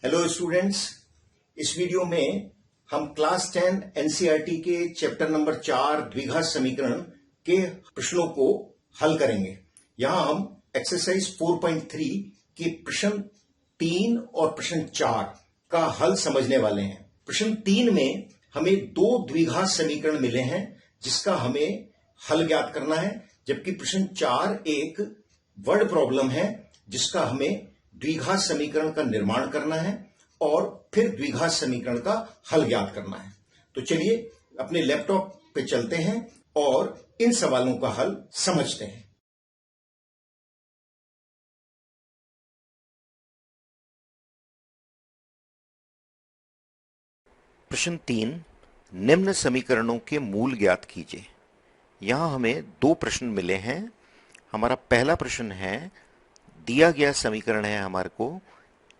Hello students, इस video में हम क्लास 10 एनसीईआरटी के चैप्टर नंबर 4 द्विघात समीकरण के प्रश्नों को हल करेंगे। यहां हम एक्सरसाइज 4.3 के प्रश्न 3 और प्रश्न 4 का हल समझने वाले हैं। प्रश्न 3 में हमें दो द्विघात समीकरण मिले हैं जिसका हमें हल ज्ञात करना है, जबकि प्रश्न 4 एक वर्ड प्रॉब्लम है जिसका हमें द्विघात समीकरण का निर्माण करना है और फिर द्विघात समीकरण का हल ज्ञात करना है। तो चलिए अपने लैपटॉप पे चलते हैं और इन सवालों का हल समझते हैं। प्रश्न 3, निम्न समीकरणों के मूल ज्ञात कीजिए। यहां हमें दो प्रश्न मिले हैं। हमारा पहला प्रश्न है, दिया गया समीकरण है हमारे को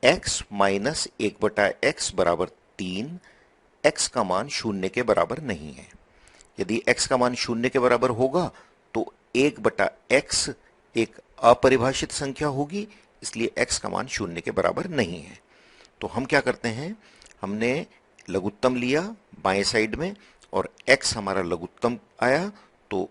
x माइनस 1/x बराबर 3, x का मान शून्य के बराबर नहीं है। यदि x का मान शून्य के बराबर होगा तो 1/x एक अपरिभाषित संख्या होगी, इसलिए x का मान शून्य के बराबर नहीं है। तो हम क्या करते हैं, हमने लघुत्तम लिया बाएं साइड में और x हमारा लघुत्तम आया, तो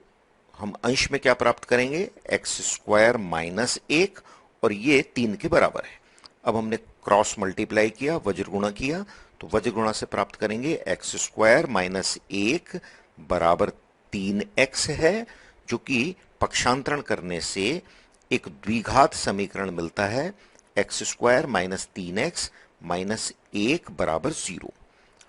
हम अंश में क्या प्राप्त करेंगे, एक्स स्क्वायर माइनस 1 और ये 3 के बराबर है। अब हमने क्रॉस मल्टीप्लाई किया, वज्र गुणा किया, तो वज्र गुणा से प्राप्त करेंगे एक्स स्क्वायर माइनस 1 बराबर 3x है, जो कि पक्षांतरण करने से एक द्विघात समीकरण मिलता है, x square minus 3x minus 1 बराबर 0।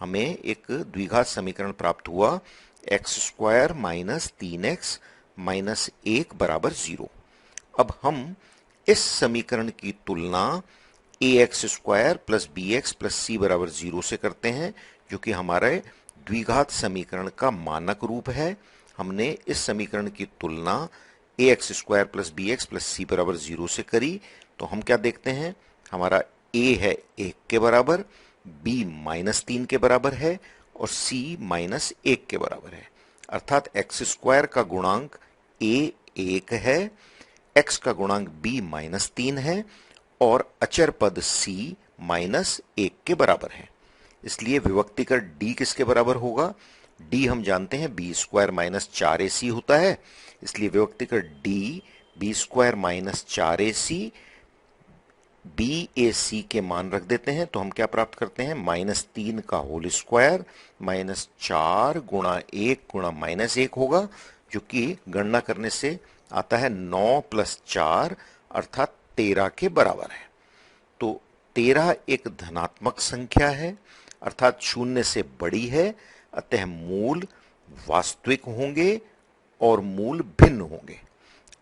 हमें एक द्विघात समीकरण प्राप्त हुआ, x square minus 3x minus 1 बराबर 0। अब हम इस समीकरण की तुलना a x square plus b x plus c बराबर 0 से करते हैं, जो कि हमारे द्विघात समीकरण का मानक रूप है। हमने इस समीकरण की तुलना a x square plus b x plus c बराबर 0 से करी, तो हम क्या देखते हैं, हमारा ए है 1 के बराबर, बी माइनस 3 के बराबर है और सी माइनस 1 के बराबर है। अर्थात एक्स स्क्वायर का गुणांक ए 1 है, एक्स का गुणांक बी माइनस 3 है और अचर पद सी माइनस 1 के बराबर है। इसलिए विभक्तिकर डी किसके बराबर होगा, डी हम जानते हैं बी स्क्वायर माइनस 4ac होता है, इसलिए विभक्तिकर D b square minus 4ac, b a c के मान रख देते हैं, तो हम क्या प्राप्त करते हैं, माइनस 3 का होल स्क्वायर माइनस 4 गुणा 1 गुणा माइनस 1 होगा, जो कि गणना करने से आता है 9 प्लस 4 अर्थात 13 के बराबर है। तो 13 एक धनात्मक संख्या है, अर्थात शून्य से बड़ी है, अतः मूल वास्तविक होंगे और मूल भिन्न होंगे।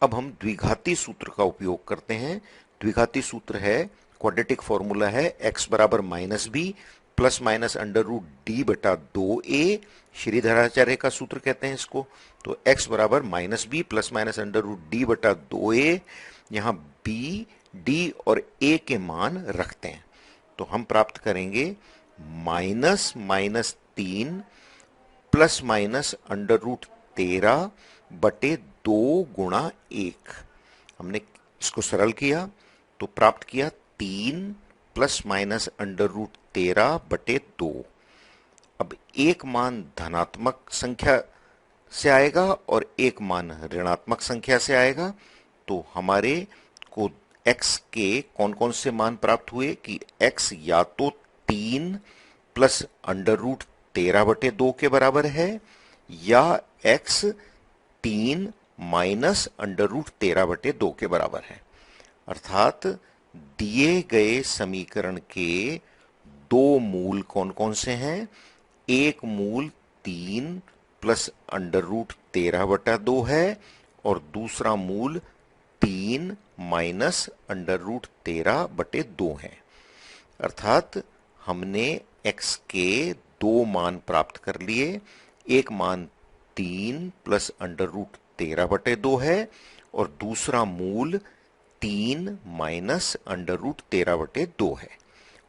अब हम द्विघाती सूत्र का उपयोग करते हैं। द्विघाती सूत्र है, क्वाड्रेटिक फॉर्मूला है, x बराबर minus B plus minus under root D बटा 2a, श्रीधराचार्य का सूत्र कहते हैं इसको। तो x बराबर minus B plus minus under root D बटा 2a, यहाँ b, d और a के मान रखते हैं, तो हम प्राप्त करेंगे minus minus 3 plus minus under root 13 बटे 2 गुणा 1। हमने इसको सरल किया तो प्राप्त किया 3 प्लस माइनस अंडर रूट 13 बटे 2। अब एक मान धनात्मक संख्या से आएगा और एक मान ऋणात्मक संख्या से आएगा, तो हमारे को x के कौन कौन से मान प्राप्त हुए कि x या तो 3 प्लस अंडर रूट 13 बटे 2 के बराबर है, या x 3 माइनस अंडर रूट 13 बटे 2 के बराबर है। अर्थात दिए गए समीकरण के दो मूल कौन कौन से हैं, एक मूल 3 प्लस अंडर रूट 13 बटा 2 है और दूसरा मूल 3 माइनस अंडर रूट 13 बटे 2 है। अर्थात हमने x के दो मान प्राप्त कर लिए, एक मान 3 प्लस अंडर रूट 13 बटे 2 है और दूसरा मूल 3 माइनस अंडर रूट 13 बटे 2 है।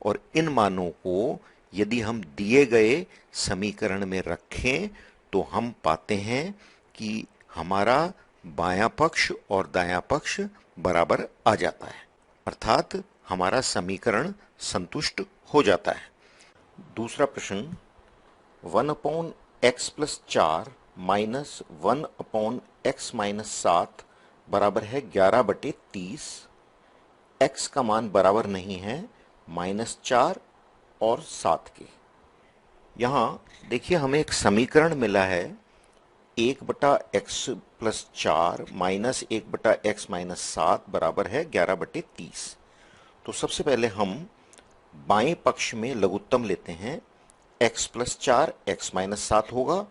और इन मानों को यदि हम दिए गए समीकरण में रखें तो हम पाते हैं कि हमारा बायां पक्ष और दायां पक्ष बराबर आ जाता है, अर्थात हमारा समीकरण संतुष्ट हो जाता है। दूसरा प्रश्न, 1/x+4 माइनस 1/x-7 बराबर है 11/30। x का मान बराबर नहीं है -4 और 7 के। यहां देखिए हमें एक समीकरण मिला है 1/x+4 माइनस 1/x-7 बराबर है 11/30। तो सबसे पहले हम बाएं पक्ष में लघुत्तम लेते हैं, x+4 x-7 होगा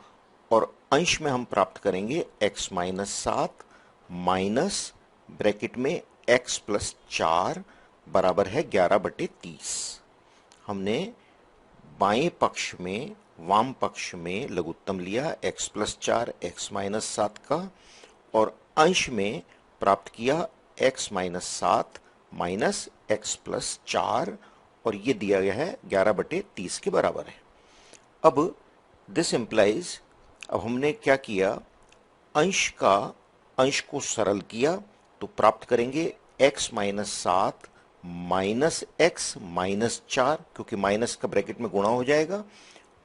और अंश में हम प्राप्त करेंगे x-7 माइनस ब्रैकेट में x+4 बराबर है 11/30। हमने बाएं पक्ष में वाम पक्ष में लघुत्तम लिया x+4 x-7 का और अंश में प्राप्त किया x-7 माइनस x+4 और ये दिया गया है 11/30 के बराबर है। अब दिस इंप्लाइज, अब हमने क्या किया, अंश को सरल किया तो प्राप्त करेंगे x-7 माइनस x-4, क्योंकि माइनस का ब्रैकेट में गुणा हो जाएगा,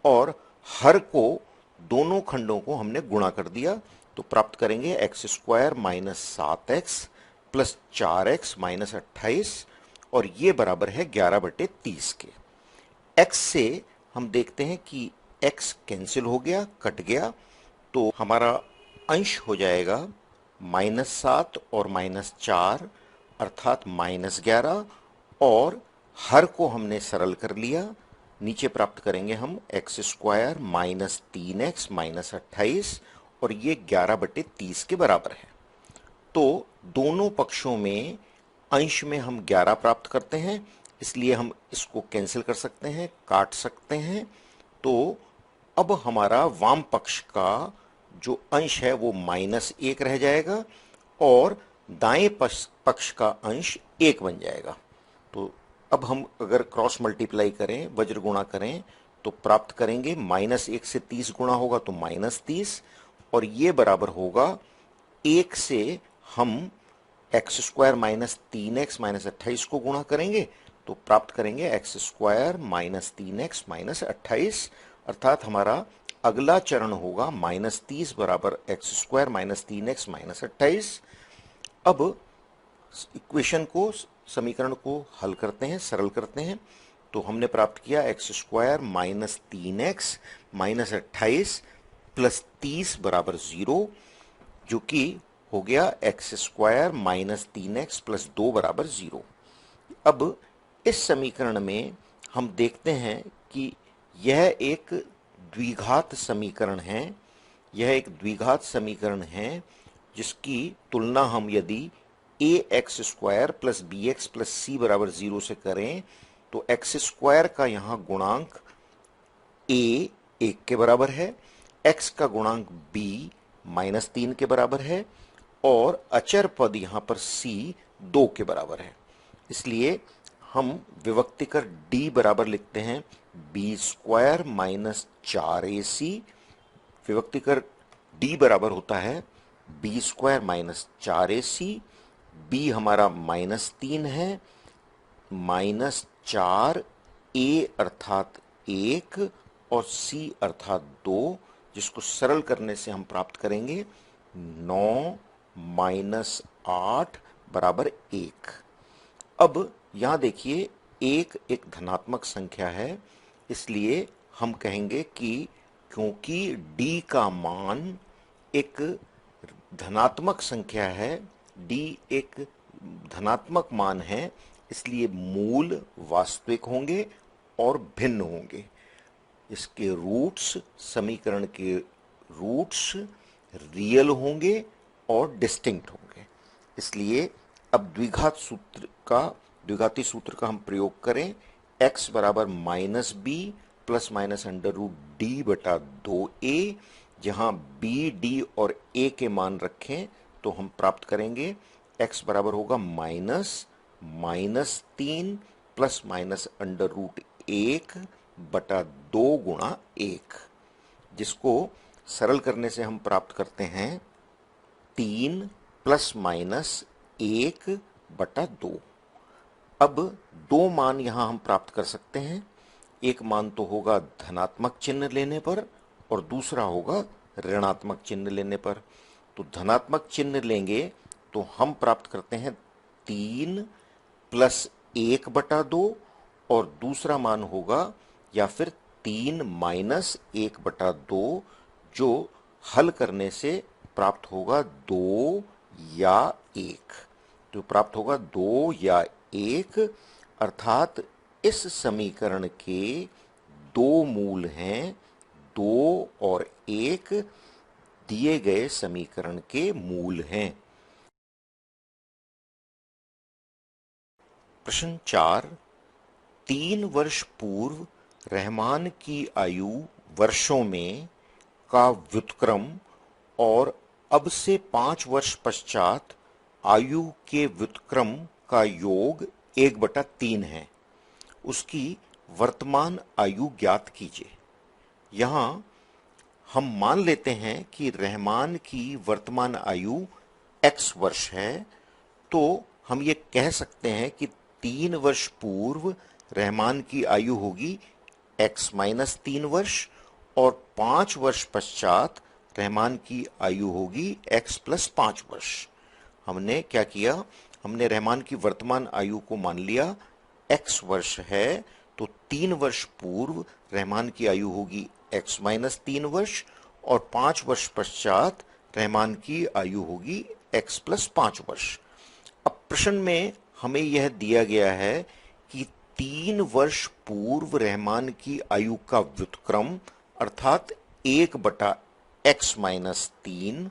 और हर को दोनों खंडों को हमने गुणा कर दिया तो प्राप्त करेंगे x² minus 7x plus 4x minus 28 और ये बराबर है 11/30 के। x से हम देखते हैं कि x कैंसिल हो गया, कट गया, तो हमारा अंश हो जाएगा -7 और -4 अर्थात -11 और हर को हमने सरल कर लिया, नीचे प्राप्त करेंगे हम x² माइनस 3x माइनस 28 और ये 11/30 के बराबर है। तो दोनों पक्षों में अंश में हम 11 प्राप्त करते हैं, इसलिए हम इसको कैंसिल कर सकते हैं, काट सकते हैं। तो अब हमारा वाम पक्ष का जो अंश है वो -1 रह जाएगा और दाएं पक्ष का अंश 1 बन जाएगा। तो अब हम अगर क्रॉस मल्टीप्लाई करें, वज्र गुणा करें, तो प्राप्त करेंगे -1 से 30 गुणा होगा तो -30 और ये बराबर होगा 1 से हम x² माइनस 3x माइनस 28 को गुणा करेंगे तो प्राप्त करेंगे x² माइनस 3x माइनस 28, अर्थात हमारा अगला चरण होगा -30 बराबर x² माइनस 3x माइनस 28। अब इक्वेशन को, समीकरण को हल करते हैं, सरल करते हैं, तो हमने प्राप्त किया x² minus 3x minus 28 plus 30 बराबर 0, जो कि हो गया x² माइनस 3x प्लस 2 बराबर 0। अब इस समीकरण में हम देखते हैं कि यह एक द्विघात समीकरण है, यह एक द्विघात समीकरण है जिसकी तुलना हम यदि ax² plus bx plus c बराबर 0 से करें तो x² का यहाँ गुणांक a 1 के बराबर है, x का गुणांक b -3 के बराबर है और अचर पद यहाँ पर c 2 के बराबर है। इसलिए हम विभक्ति कर d बराबर लिखते हैं b² माइनस 4ac। विभक्ति कर d बराबर होता है b² माइनस 4ac, b हमारा -3 है, -4 a अर्थात 1 और c अर्थात 2, जिसको सरल करने से हम प्राप्त करेंगे 9 माइनस 8 बराबर 1। अब यहां देखिए एक धनात्मक संख्या है, इसलिए हम कहेंगे कि क्योंकि d का मान एक धनात्मक संख्या है, d एक धनात्मक मान है, इसलिए मूल वास्तविक होंगे और भिन्न होंगे। इसके रूट्स, समीकरण के रूट्स रियल होंगे और डिस्टिंक्ट होंगे। इसलिए अब द्विघाती सूत्र का हम प्रयोग करें, x बराबर -b प्लस माइनस √d बटा 2a, जहां b, d और a के मान रखें तो हम प्राप्त करेंगे x बराबर होगा -3 प्लस माइनस √1 बटा 2 गुणा 1, जिसको सरल करने से हम प्राप्त करते हैं 3 प्लस माइनस 1 बटा 2। अब दो मान यहां हम प्राप्त कर सकते हैं। एक मान तो होगा धनात्मक चिन्ह लेने पर और दूसरा होगा ऋणात्मक चिन्ह लेने पर। तो धनात्मक चिन्ह लेंगे तो हम प्राप्त करते हैं 3 प्लस 1/2 और दूसरा मान होगा या फिर 3 माइनस 1/2 जो हल करने से प्राप्त होगा 2 या 1। तो प्राप्त होगा 2 या 1, अर्थात इस समीकरण के दो मूल हैं, 2 और 1 दिए गए समीकरण के मूल हैं। प्रश्न 4, 3 वर्ष पूर्व रहमान की आयु वर्षों में का व्युत्क्रम और अब से 5 वर्ष पश्चात आयु के व्युत्क्रम का योग 1/3 है। उसकी वर्तमान आयु ज्ञात कीजिए। यहां हम मान लेते हैं कि रहमान की वर्तमान आयु x वर्ष है, तो हम ये कह सकते हैं कि 3 वर्ष पूर्व रहमान की आयु होगी x माइनस 3 वर्ष और 5 वर्ष पश्चात रहमान की आयु होगी x प्लस 5 वर्ष। हमने क्या किया, हमने रहमान की वर्तमान आयु को मान लिया x वर्ष है, तो 3 वर्ष पूर्व रहमान की आयु होगी x माइनस 3 वर्ष और 5 वर्ष पश्चात रहमान की आयु होगी x प्लस 5 वर्ष। अब प्रश्न में हमें यह दिया गया है कि 3 वर्ष पूर्व रहमान की आयु का व्युत्क्रम अर्थात 1/x माइनस 3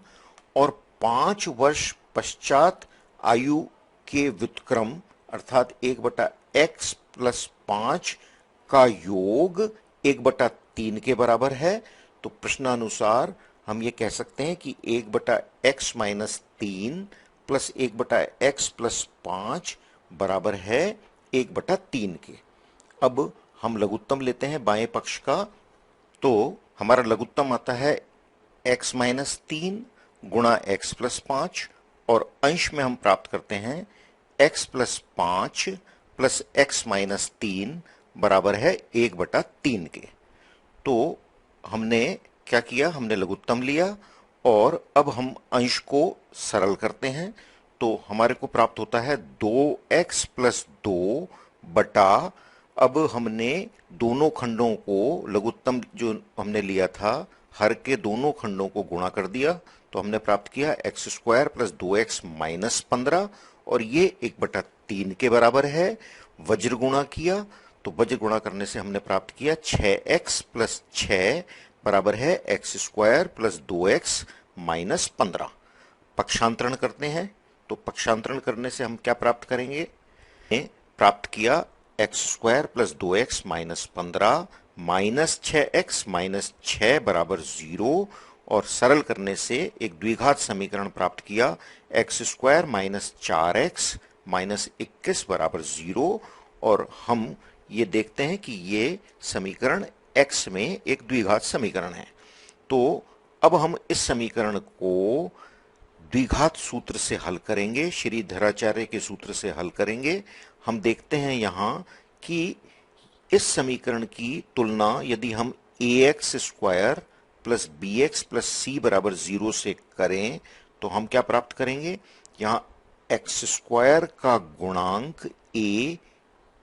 और 5 वर्ष पश्चात आयु के व्युत्क्रम अर्थात 1/x प्लस 5 का योग 1/3 के बराबर है। तो प्रश्नानुसार हम ये कह सकते हैं कि 1/x minus 3 plus 1/x plus 5 बराबर है 1/3 के। अब हम लघुत्तम लेते हैं बाएं पक्ष का, तो हमारा लघुत्तम आता है x माइनस 3 गुणा x प्लस 5 और अंश में हम प्राप्त करते हैं x plus 5 plus x minus 3 बराबर है 1/3 के। तो हमने क्या किया, हमने लघुत्तम लिया और अब हम अंश को सरल करते हैं, तो हमारे को प्राप्त होता है 2x प्लस 2 बटा, अब हमने दोनों खंडों को लघुत्तम जो हमने लिया था हर के दोनों खंडों को गुणा कर दिया, तो हमने प्राप्त किया x square plus 2x minus 15 और ये 1/3 के बराबर है। वज्र गुणा किया तो वज्र गुणा करने से हमने प्राप्त किया 6x प्लस 6 बराबर है x square plus 2x minus 15। पक्षांतरण करते हैं, तो पक्षांतरण करने से हम क्या प्राप्त करेंगे, प्राप्त किया x square plus 2x minus 15 minus 6x minus 6 बराबर 0 और सरल करने से एक द्विघात समीकरण प्राप्त किया x square minus 4x minus 21 बराबर 0 और हम ये देखते हैं कि ये समीकरण x में एक द्विघात समीकरण है। तो अब हम इस समीकरण को द्विघात सूत्र से हल करेंगे, श्रीधराचार्य के सूत्र से हल करेंगे। हम देखते हैं यहां कि इस समीकरण की तुलना यदि हम ax square plus bx plus c बराबर 0 से करें तो हम क्या प्राप्त करेंगे, यहां x स्क्वायर का गुणांक a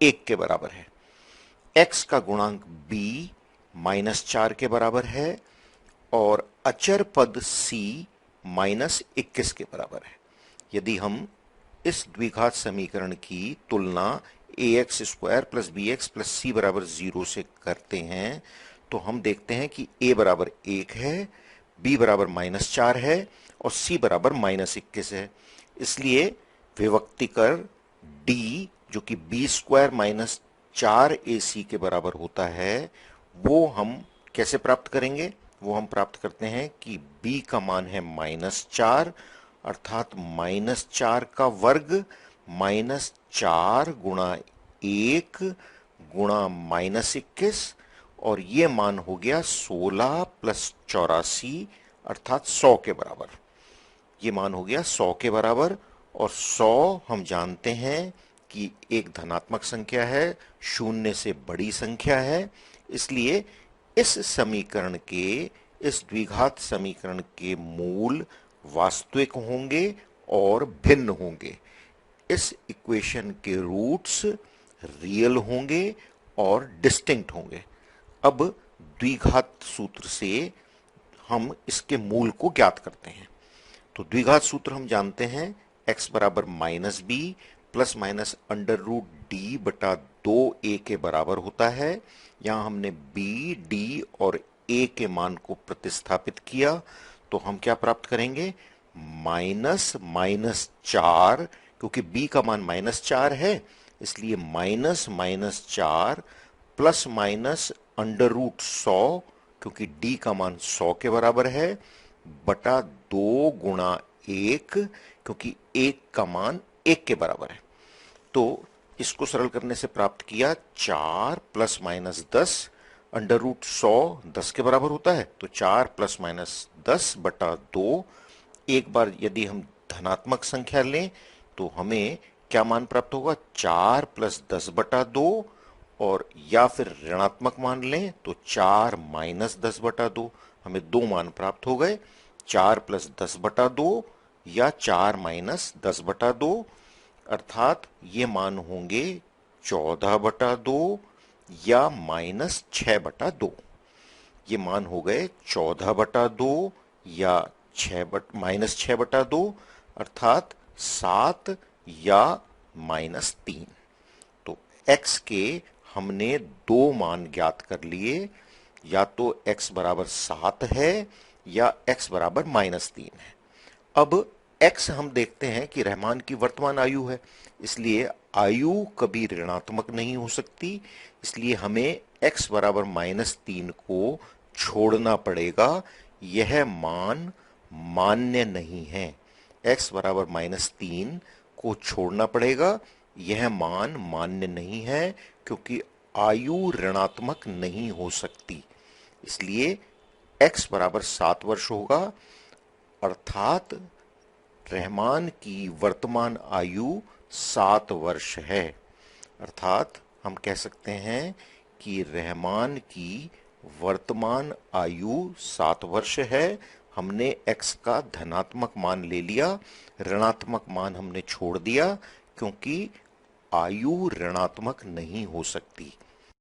1 के बराबर है, x का गुणांक b माइनस 4 के बराबर है और अचर पद c माइनस 21 के बराबर है। यदि हम इस द्विघात समीकरण की तुलना ax square plus bx plus c बराबर 0 से करते हैं तो हम देखते हैं कि a बराबर 1 है, b बराबर माइनस 4 है और c बराबर माइनस 21 है। इसलिए विभक्तिकर d जो कि b स्क्वायर माइनस 4ac के बराबर होता है वो हम कैसे प्राप्त करेंगे, वो हम प्राप्त करते हैं कि b का मान है माइनस 4 अर्थात माइनस 4 का वर्ग माइनस 4 गुणा 1 गुणा माइनस 21 और ये मान हो गया 16 प्लस 84 अर्थात 100 के बराबर। ये मान हो गया 100 के बराबर और 100 हम जानते हैं कि एक धनात्मक संख्या है, शून्य से बड़ी संख्या है, इसलिए इस समीकरण के, इस द्विघात समीकरण के मूल वास्तविक होंगे और भिन्न होंगे। इस इक्वेशन के रूट्स रियल होंगे और डिस्टिंक्ट होंगे। अब द्विघात सूत्र से हम इसके मूल को ज्ञात करते हैं। तो द्विघात सूत्र हम जानते हैं, x बराबर minus B plus minus under root D बटा 2a के बराबर होता है। यहां हमने b, d और a के मान को प्रतिस्थापित किया तो हम क्या प्राप्त करेंगे, माइनस माइनस 4, क्योंकि b का मान माइनस 4 है, इसलिए minus minus 4 plus minus under root 100, क्योंकि d का मान 100 के बराबर है, बटा 2 गुणा 1, क्योंकि 1 का मान 1 के बराबर है। तो इसको सरल करने से प्राप्त किया 4 प्लस माइनस 10, अंडर रूट 100 10 के बराबर होता है, तो 4 प्लस माइनस 10 बटा 2। एक बार यदि हम धनात्मक संख्या लें तो हमें क्या मान प्राप्त होगा, 4 प्लस 10 बटा 2, और या फिर ऋणात्मक मान लें तो 4 माइनस 10 बटा 2। हमें दो मान प्राप्त हो गए, 4 प्लस 10 बटा 2 या 4 माइनस 10 बटा 2, अर्थात ये मान होंगे 14 बटा 2 या माइनस 6 बटा 2। ये मान हो गए 14 बटा 2 या माइनस 6 बटा 2, अर्थात 7 या माइनस 3। तो x के हमने दो मान ज्ञात कर लिए, या तो x बराबर 7 है या x बराबर माइनस 3 है। अब x हम देखते हैं कि रहमान की वर्तमान आयु है, इसलिए आयु कभी ऋणात्मक नहीं हो सकती, इसलिए हमें x बराबर माइनस 3 को छोड़ना पड़ेगा। यह मान मान्य नहीं है, x बराबर माइनस 3 को छोड़ना पड़ेगा, यह मान मान्य नहीं है, क्योंकि आयु ऋणात्मक नहीं हो सकती। इसलिए x बराबर 7 वर्ष होगा, अर्थात रहमान की वर्तमान आयु 7 वर्ष है। अर्थात हम कह सकते हैं कि रहमान की वर्तमान आयु 7 वर्ष है। हमने x का धनात्मक मान ले लिया, ऋणात्मक मान हमने छोड़ दिया, क्योंकि आयु ऋणात्मक नहीं हो सकती।